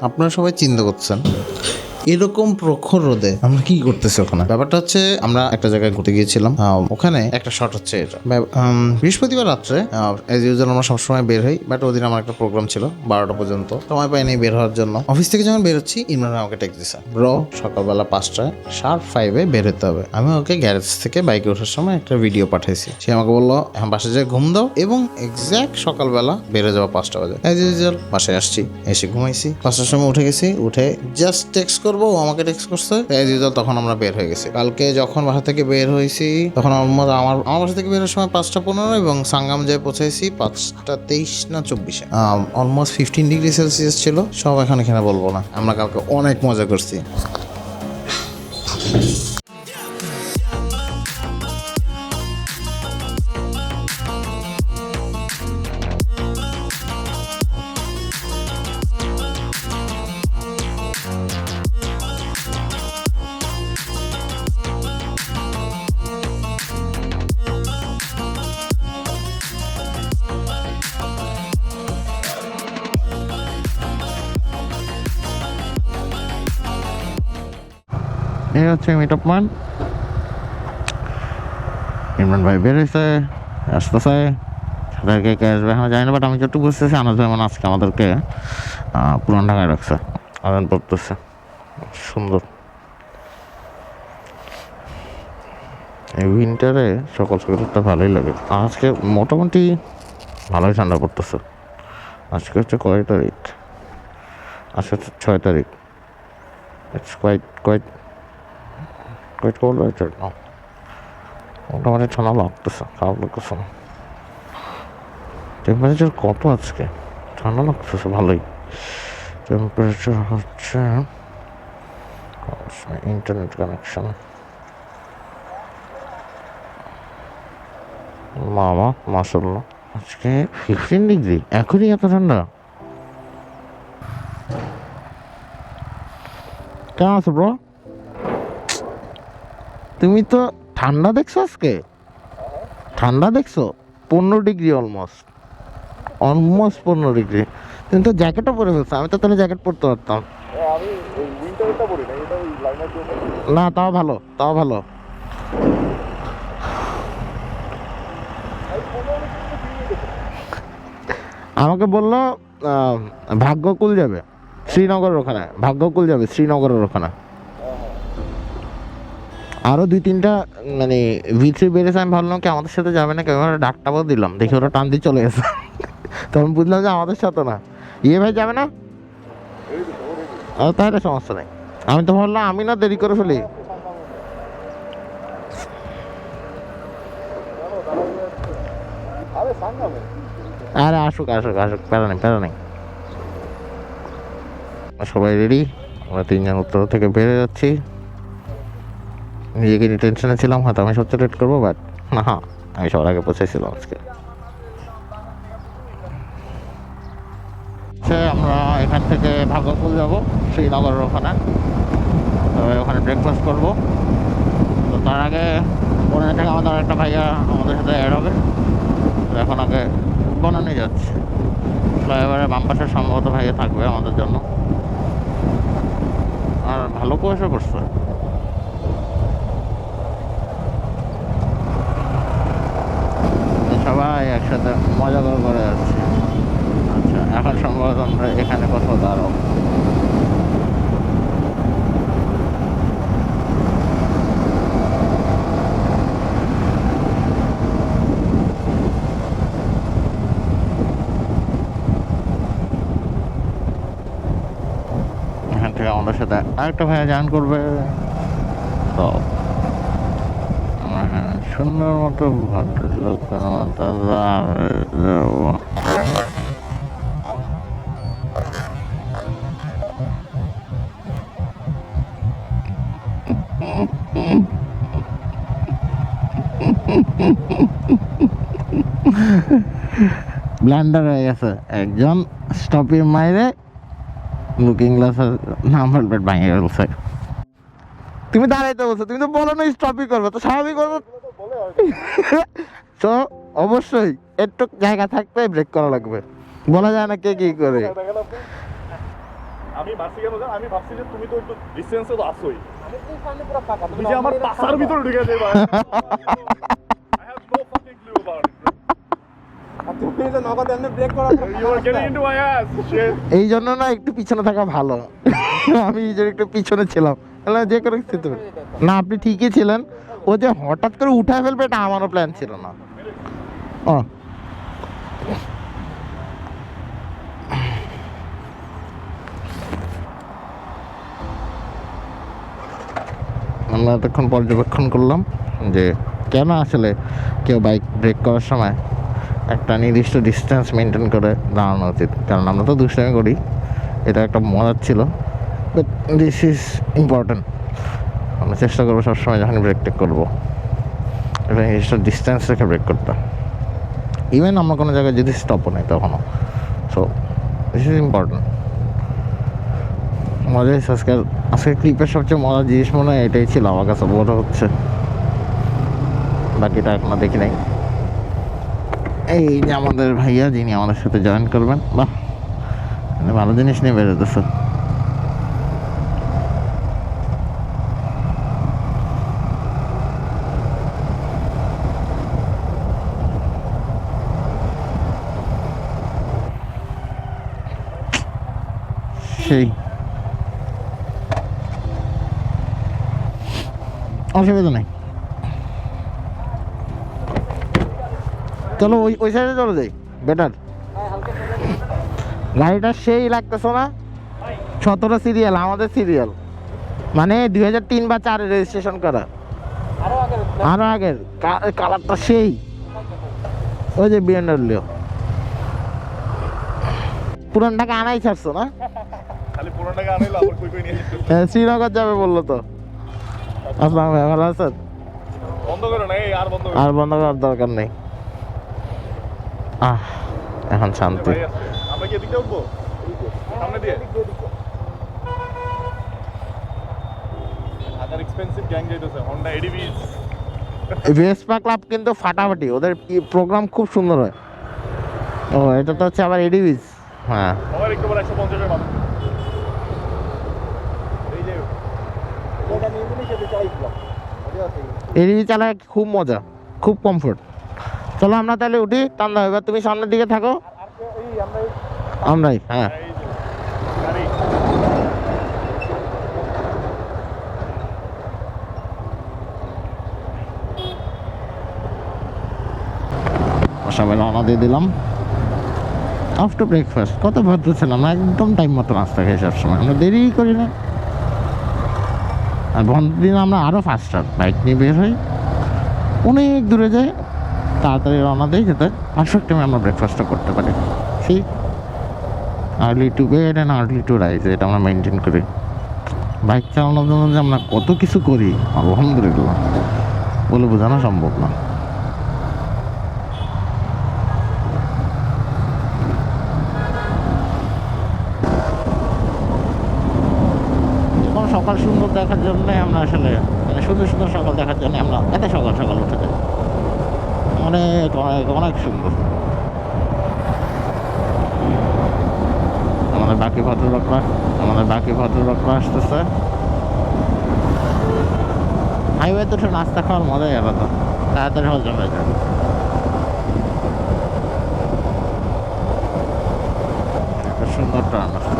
আপনারা সবাই চিন্তা করছেন এরকম প্রখর রোদে আমরা কি করতেছি ওখানে। ব্যাপারটা হচ্ছে আমরা একটা জায়গায় ঘুরতে গিয়েছিলাম, ওখানে একটা শট হচ্ছে এটা। বৃহস্পতিবার রাত্রে এজ ইউজুয়াল আমরা সবসময় বের হই, বাট ওদিন আমার একটা প্রোগ্রাম ছিল 12টা পর্যন্ত, সময় পাইনি বের হওয়ার জন্য। অফিস থেকে যখন বের হচ্ছি, ইমরান আমাকে টেক্সট দিছে, ব্রো সকালবেলা 5টায় শার্প 5-এ বের হতে হবে। আমি ওকে গ্যারেজ থেকে বাইকে ওঠার সময় একটা ভিডিও পাঠাইছি। সে আমাকে বললো হ্যাঁ বাসায় যেয়ে ঘুম দাও এবং এক্স্যাক্ট সকালবেলা বেরো যাওয়া 5টা বাজে। এজ ইউজুয়াল বাসায় আসছি, এসে ঘুমাইছি, 5টার সময় উঠে গেছি, উঠে জাস্ট টেক্সট করবো, ও আমাকে টেক্সট করছে, এজ ইউজুয়াল তখন আমরা বের হয়ে গেছি। কালকে যখন বাসা থেকে বের হয়েছি তখন আমার বাসা থেকে বের হওয়ার সময় 5টা 15 এবং সাঙ্গাম যেয়ে পৌঁছাইছি 5টা 23 না 24-এ। অলমোস্ট 15 ডিগ্রি সেলসিয়াস ছিল। সব এখন এখানে বলবো না, আমরা কালকে অনেক মজা করছি। এই হচ্ছে মিট আপ পয়েন্ট। ইমরান ভাই বেরোইছে, আসতেছে, তাদেরকে কে আসবে এখন জানি না, বাট আমি যতটুকু বুঝতেছি আনাজ ভাই মানে আজকে আমাদেরকে পুরান ঢাকায় রাখছে, আদান পড়তেছে। সুন্দর এই উইন্টারে সকাল সকালটা ভালোই লাগে। আজকে মোটামুটি ভালোই ঠান্ডা পড়তেছে। আজকে হচ্ছে কয় তারিখ? আজকে হচ্ছে 6 তারিখ। ইটস কোয়াইট কোল্ড ওয়েদার নাও। মোটামুটি ঠান্ডা লাগতেছে, খারাপ লাগতেছে না। টেম্পারেচার কত আজকে? ঠান্ডা লাগতেছে ভালোই। টেম্পারেচার হচ্ছে ইন্টারনেট কানেকশন মামা মাসাল্লাহ আজকে 15 ডিগ্রি। এখনই এত ঠান্ডা? কেমন আছো ব্রো? তুমি তো ঠান্ডা দেখছো আজকে? ঠান্ডা দেখছো? 15 ডিগ্রি অলমোস্ট 15 ডিগ্রি। তুমি তো জ্যাকেটও পরে ফেলছো, আমি তো তাহলে জ্যাকেট পরতে পারতাম। আমি ওই উইন্টারটা পরি না, এটা ওই লাইনার জন্য। না তাও ভালো, তাও ভালো। আমাকে বললো ভাগ্যকুল যাবে, শ্রীনগরের ওখানে। ভাগ্যকুল যাবে শ্রীনগরের ওখানে। আরও 2-3টা মানে V3 বেড়েছে। আমি ভাবলাম কি আমাদের সাথে যাবে না, কেউ ডাকটাও দিলাম, দেখি ওরা টান দিয়ে চলে গেছে। তখন বুঝলাম যে আমাদের সাথে না। ইয়ে ভাই যাবে না? তাহলে সমস্যা নেই। আমি তো ভাবলাম আমি না দেরি করে ফেলি। আরে আসুক আসুক আসুক, প্যারা নেই প্যারা নেই। সবাই রেডি, আমরা 3জন উত্তর থেকে বেড়ে যাচ্ছি। নিজেকে টেনশনে ছিলাম, হয়তো আমি সবচেয়ে লেট করবো, বাট না, আমি সবার আগে পৌঁছেছিলাম আজকে। আমরা এখান থেকে ভাগ্যকুল যাবো শ্রীনগরের ওখানে, তবে ওখানে ব্রেকফাস্ট করবো। তো তার আগে ওখানে থেকে আমাদের একটা ভাইয়া আমাদের সাথে অ্যাড হবে। এখন আগে বনানী যাচ্ছে, ফ্লাইওভারের বাম পাশে সম্ভবত ভাইয়া থাকবে আমাদের জন্য। আর ভালো কুয়াশা করছে। সবাই একসাথে মজা করে যাচ্ছে। আচ্ছা, এখন সম্ভবত আমরা এখানে কোথাও দাঁড়াবো। এখান থেকে আমাদের সাথে আরেকটা ভাইয়া জয়েন করবে। তো সুন্দর মতো ভদ্রলোক যাবো। ব্লান্ডার হয়ে গেছে, একজন স্টপের মাইরে লুকিং গ্লাসের নাম্বার প্লেট ভাঙে গেছে। তুমি দাঁড়াইতে বলছো, তুমি তো বলো না স্টপই করবে, তো স্বাভাবিক করবো তো অবশ্যই একটু জায়গা থাকতে ব্রেক করা লাগবে, বলা যায় না কে কি করে। আমি মারছি কেন জানো? আমি ভাবছি যে তুমি তো একটু ডিস্টেন্সে তো আসোই, আমি এই সামনে পুরো ফাঁকা তুমি যে আমার পাশার ভিতরে ঢুকে যাবে। I have no fucking clue about it. তুমি যে নগদ এমনি ব্রেক করা You are getting into my ass. Shit. এই জন্য না একটু পিছনে থাকা ভালো। আমি এই জন্য একটু পিছনে ছিলাম, তাহলে যে কোনো স্থিতি না। আপনি ঠিকই ছিলেন, ও যে হঠাৎ করে উঠায় ফেলবে এটা আমারও প্ল্যান ছিল না। ও আমরা এতক্ষণ পর্যবেক্ষণ করলাম যে কেন আসলে কেউ বাইক ব্রেক করার সময় একটা নির্দিষ্ট ডিস্টেন্স মেনটেন করে দাঁড়ানো উচিত। কারণ আমরা তো দুষ্টামি করি, এটা একটা মজার ছিল, বাট দিস ইজ ইম্পর্টেন্ট। আমরা চেষ্টা করবো সবসময় যখন ব্রেক টেক করবো এটা নির্দিষ্ট ডিস্টেন্স রেখে ব্রেক করতে, ইভেন আমরা কোনো জায়গায় যদি স্টপও নেই তখনও। So this is important. মজা হয়েছে আজকের ক্লিপের সবচেয়ে মজার জিনিস মনে হয় এটাই ছিল, আমার কাছে বড় হচ্ছে, বাকিটা এখনো দেখি নাই। এই যে আমাদের ভাইয়া যিনি আমাদের সাথে জয়েন করবেন, বাহ ভালো জিনিস নিয়ে বেরোতেছে। সেই অসুবিধা নেই, চলো ওই সাইডে চলো যাই, বেটার। গাড়িটা সেই লাগতেছে না, 17 সিরিয়াল, আমাদের সিরিয়াল, মানে 2003 বা 4 রেজিস্ট্রেশন করা, আরো আগের। কালারটা সেই, ওই যে BMW পুরানটাকে আনাই ছাড়ছো না? খালি পুরোটাকে আনাইলো আবার কই নিয়ে যেতে। হ্যাঁ, শ্রীনগর যাবে বললো তো। আসসালাম ভাই, ভালো আছেন? বন্ধ করো না, এই আর বন্ধ করো। আর বন্ধ করার দরকার নেই। এখন শান্তি। ভাই আসছে। আমরা কি এদিকে উঠবো? সামনে দিয়ে হাজার এক্সপেন্সিভ গ্যাং যাইতেছে, হন্ডা এডিভিস। ভেসপা ক্লাব কিন্তু ফাটাফাটি, ওদের প্রোগ্রাম খুব সুন্দর হয়। ও এটা তো হচ্ছে আবার এডিভিস। হ্যাঁ, আমার একটু বড় 150 এর মাথা। এই যে এটা নিয়ে নিয়ে যেতে চাইছিলাম মজা আছে। এডিভি চালায় খুব মজা, খুব কমফোর্ট। চলো আমরা তাহলে উঠি, টান্দা, এবার তুমি সামনের দিকে থাকো, আর এই আমরা আমরাই। হ্যাঁ, এই যে গাড়ি সবাই রওনা দিয়ে দিলাম আফটার ব্রেকফাস্ট। কত ভদ্র ছিলাম, আমরা একদম টাইম মতো নাস্তা খাই সবসময়, আমরা দেরি করি না। আর বন্ধের দিন আমরা আরও ফাস্টার, বাইক নিয়ে বের হই, অনেক দূরে যাই, তাড়াতাড়ি রওনা দিই যাতে পারফেক্ট টাইমে আমরা ব্রেকফাস্টটা করতে পারি। সেই early to bed and early to rise, এটা আমরা মেনটেন করি। বাইক চালানোর জন্য যে আমরা কত কিছু করি আলহামদুলিল্লাহ, বলে বোঝানো সম্ভব না। সকাল সুন্দর দেখার জন্য আমরা আসলে, মানে সুন্দর সুন্দর সকাল দেখার জন্য আমরা এত সকাল সকাল উঠে যাই, অনেক অনেক অনেক সুন্দর। আমাদের বাকি ভদ্রলোকরা আসতেছে। হাইওয়ে তো নাস্তা খাওয়ার মজাই আলাদা, তাড়াতাড়ি হজম হয়ে যাবে। একটা সুন্দর টার্ন আসছে।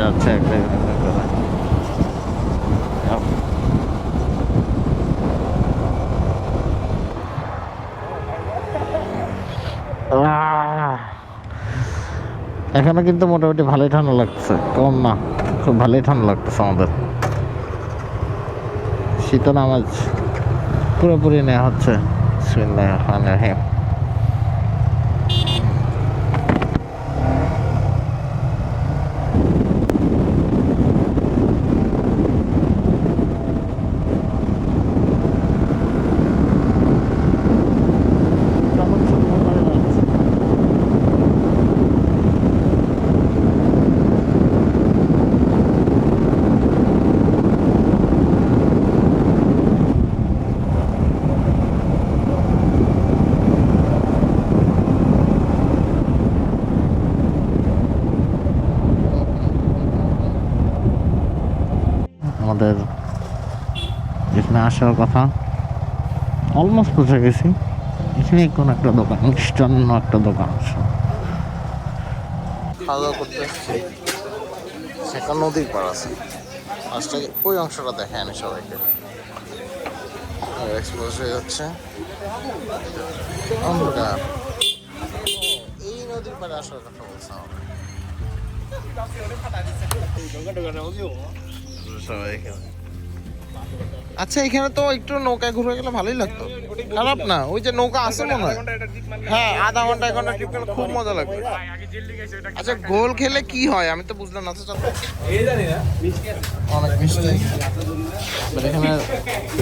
যাচ্ছে একটা এখানে কিন্তু মোটামুটি ভালোই ঠান্ডা লাগছে, কম না, খুব ভালোই ঠান্ডা লাগতেছে আমাদের। শীত নামাজ পুরোপুরি নেওয়া হচ্ছে। বিসমিল্লাহির রহমানির রহিম। আমাদের যেখানে আসার কথা অলমোস্ট পৌঁছে গেছি। এখানে কোন একটা দোকান, মিষ্টান্ন একটা দোকান আছে। খাওয়া দাওয়া করতে এসেছি, সেখানে নদীর পাড় আছে। আজকে ওই অংশটা দেখায় না সবাইকে, এক্সপোজ হয়ে যাচ্ছে অন্ধকার। এই নদীর পাড়ে আসার কথা বলছে আমাকে সবাই। আচ্ছা, এখানে তো একটু নৌকা ঘুরে গেলে ভালোই লাগতো, খারাপ না। ওই যে নৌকা আছে মনে হয়, হ্যাঁ, আধা ঘন্টা 1 ঘন্টা ট্রিপ গেলে খুব মজা লাগবে। আচ্ছা, গোল খেলে কি হয় আমি তো বুঝলাম না। আচ্ছা, অনেক মিষ্টি, এখানে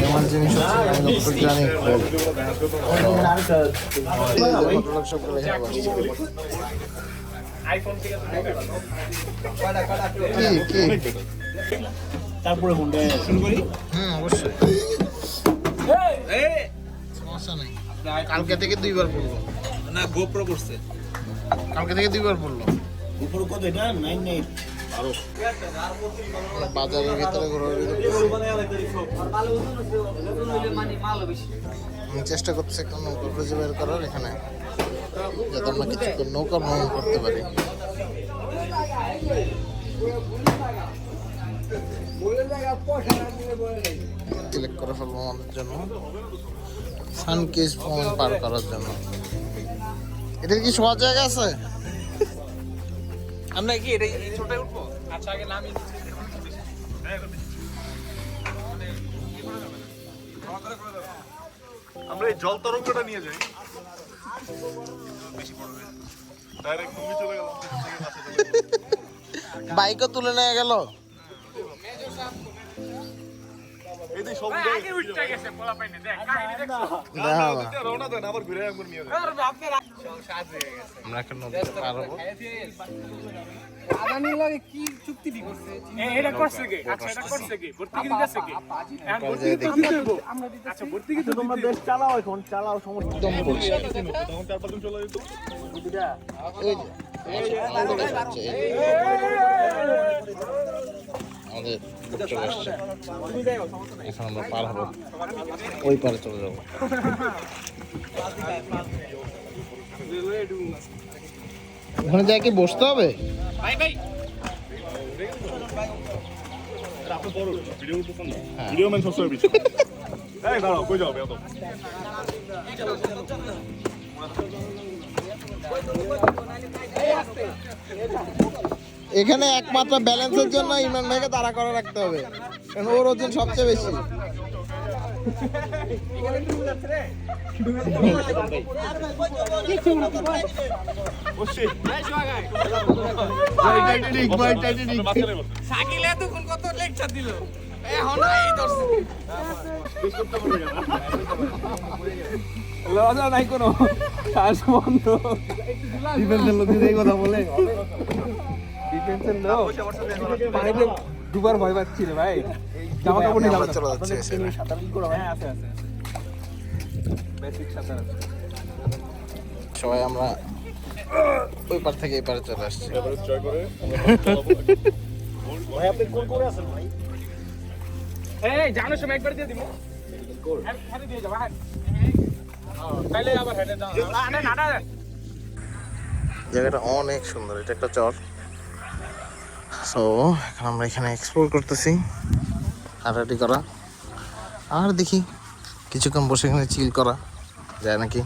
আমার জিনিস হচ্ছে আমি যতটুকু জানি গোল। কি তারপরে ফোনটা শুরু করি। অবশ্যই, সমস্যা নেই। কালকে থেকে 2বার পড়লো না, গোপ্রো করছে। কালকে থেকে 2বার পড়লো। উপর কত এটা? 9 12 বাজারের ভিতরে ঘোরাঘুরি আমি চেষ্টা করছি একটা নৌকা খুঁজে বের করার এখানে, যাতে আমরা কিছুক্ষণ নৌকা ভ্রমণ করতে পারি। সিলেক্ট করে ফেলবো আমাদের জন্য সানকিস ভ্রমণ পার করার জন্য। এটা কি সহজ জায়গা আছে? আমরা কি এটা এই ছোটটায় উঠবো? আচ্ছা, আগে নামি আমরা এই জল তরঙ্গটা নিয়ে যাই, ডাইরেক্ট তুমি চলে গেলাম। বাইকও তুলে নিয়ে গেল। এই যে সব আগে উঠতে গেছে পোলা পাইনে দেখ কাহিনী দেখছো? না, রওনা দেন, আবার ঘুরে একবার নিয়ে যাই। আর আপনার সাজ হয়ে গেছে। আমরা একটা নদীতে পার হবো। আদানি লাগে কি চুক্তি দি করছে? এটা করছে কি? আচ্ছা, এটা করছে কি? ভর্তি কি দিতেছে কি? এখন ভর্তি কি তো দিতে হইবো। আচ্ছা, ভর্তি কি তো তোমরা দেশ চালাও, এখন চালাও, সমস্যা একদম করছে। তখন 4-5 জন চলে যেত। এই যে, আমাদের হচ্ছে এই যে। আমাদের boat চলে আসছে, এখন আমরা পার হবো, ওই পারে চলে যাবো। ওখানে যাই কি বসতে হবে? ভাই ভাই আপনি বড় ভিডিও করতেছেন না? ভিডিও ম্যান সবসময় পিছনে। এই দাঁড়াও, কই যাও এত? এখানে একমাত্র ব্যালেন্সের জন্য ইমরান ভাইকে দাঁড়া করে রাখতে হবে, কারণ ওর ওজন সবচেয়ে বেশি। সাকিলে তখন কত লেকচার দিল, এখন এই ধরছে। লজা নাই কোনো, শ্বাস বন্ধ। ডিফেন্সের লোক যদি এই কথা বলে, ডিফেন্সের লোক পানিতে দুবার ভয় পাচ্ছি রে ভাই। জামা কাপড় নিয়ে আমরা চলে যাচ্ছি এসে। সাঁতার কি করা হয়? আছে আছে, বেসিক সাঁতার আছে। সবাই আমরা ওই পার থেকে এই পারে চলে আসছি। জয় করে ভাই আপনি কোন করে আছেন ভাই? এই জানার সময় একবার দিয়ে দিব। হ্যাঁ দিয়ে যাবা, হ্যাঁ তাইলে আবার হেডে দাও। না না না, জায়গাটা অনেক সুন্দর, এটা একটা চর। সো এখন আমরা এখানে এক্সপ্লোর করতেছি, হাঁটাহাঁটি করা, আর দেখি কিছুক্ষণ বসে এখানে চিল করা যায় নাকি।